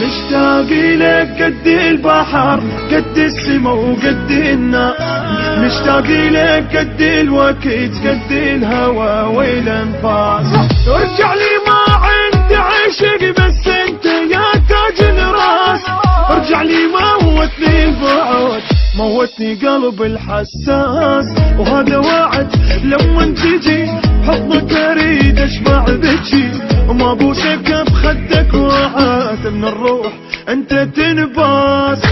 مشتاق لك قد البحر قد السما وقد النار، مشتاق لك قد الوقت قد الهوى والانفاس. ارجع لي ما عندي عشق بس انت يا تاج الراس، ارجع لي موتني البعد موتني قلب الحساس. وهذا وعد لما تجي حضنك اريد اشبع بجي، وما بوسك بخدك وعات من الروح انت تنباس.